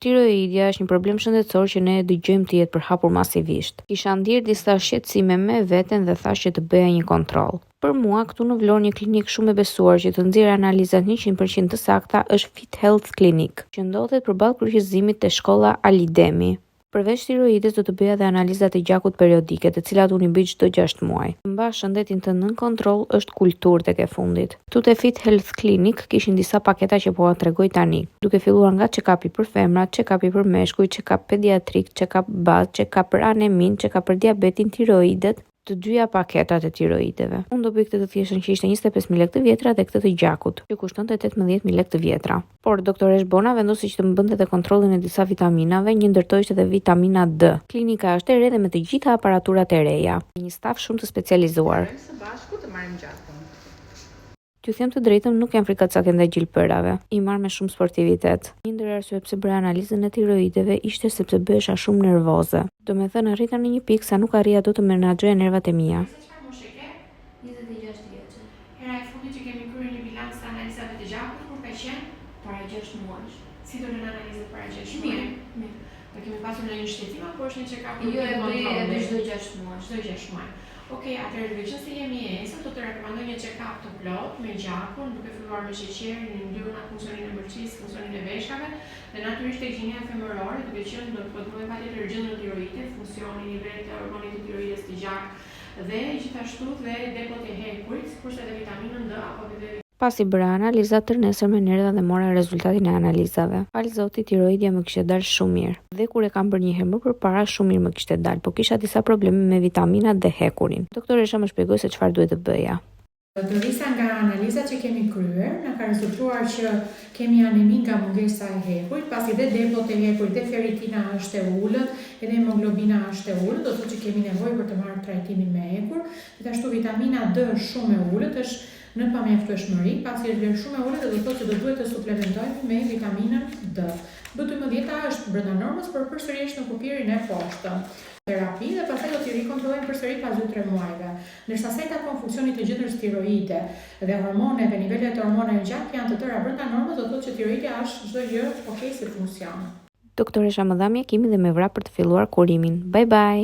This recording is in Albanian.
Tiroidja është një problem shëndetësor që ne e dëgjojmë të jetë përhapur masivisht. Kisha ndier disa shqetësime me veten dhe thash që të bëja një kontroll. Për mua, këtu në Vlorë, një klinikë shumë e besuar që të nxjerrë analizat 100% të sakta është Fit Health Clinic, që ndodhet përballë kryqëzimit te shkolla Alidemi. Përveç tiroides do të bëja dhe analizat e gjakut periodike, të cilat unë i bëj çdo 6 muaj. Të mbash shëndetin të nën kontroll është kulturë tek e fundit. Këtu te Fit Health Clinic kishin disa paketa që po tregoj tani, duke filluar nga check-upi për femrat, check-upi për meshkuj, check-up pediatrik, check-up bazë, check-up për anemin, check-up për diabetin, tiroidet, të dyja paketat e tiroideve. Unë do bëj këtë të thjeshtën që ishte 25.000 lekë të vjetra dhe këtë të gjakut, që kushtonte 18.000 lekë të vjetra. Por doktoresh Bona vendosi që të më bënte edhe kontrollin e disa vitaminave, një ndërtoj ishte edhe vitamina D. Klinika është e re dhe me të gjitha aparaturat e reja. Një staf shumë të specializuar. Së bashku të marrim gjakun. T'ju them të drejtën, nuk jam frikacake ndaj gjilpërave. I marr me shumë sportivitet. Një ndër arsyet pse bëra analizën e tiroideve ishte sepse bëhesha shumë nervoze. Domethënë arrita në një pikë sa nuk arrija dot të menaxhoja nervat e mia. Çfarë moshë ke? 26 vjeç. Hera e fundit që kemi kryer një bilanc të analizave të gjakut kur ka qenë Para 6 muajsh. si do në analizat para 6 muaj. Mirë. Do kemi pasur në një shqetim apo është një check-up? Jo, e bëj çdo 6 muaj. Çdo 6 muaj. Okej, atëherë duke qenë se jemi esër, do të rekomandoj një check-up të plot me gjakun, duke filluar me sheqerin, në mbylluar funksionin e mëlçisë, funksionin e veshkave, dhe natyrisht tek gjinia femërore, duke qenë do të kontrollojmë patjetër gjendjen e tiroidit, funksioni, nivelet e hormonit të tiroides të gjak dhe gjithashtu dhe depot e hekurit, kurse edhe vitaminën D apo edhe Pasi bëra analizat tërnesër me nerva dhe mora rezultatin e analizave. Fal Zotit, tiroidja më kishte dalë shumë mirë. Dhe kur e kam bërë një herë më përpara, shumë mirë më kishte dalë, por kisha disa probleme me vitaminat dhe hekurin. Doktoresha më shpjegoi se çfarë duhet të bëja. Disa nga analizat që kemi kryer, na ka rezultuar që kemi anemi nga mungesa e hekurit, pasi dhe depot e hekurit dhe ferritina është e ulët, edhe hemoglobina është e ulët, do të thotë që kemi nevojë për të marrë trajtimin me hekur. Gjithashtu vitamina D është shumë e ulët, është në pamjaftueshmëri, pasi është vlerë shumë e ulët, do të thotë që do duhet të suplementojmë me vitaminën D. B12 është brenda normës, por përsëri është në kufirin e poshtë. Terapi dhe pastaj do t'i rikontrollojmë përsëri pas 2-3 muajve. Ndërsa sa i takon funksionit të gjendjes tiroide dhe hormoneve, nivelet e hormoneve gjak janë të tëra brenda normës, do të thotë që tiroidja është çdo gjë okay si funksion. Doktoresha më dha mjekimin dhe më vra për të filluar kurimin. Bye bye.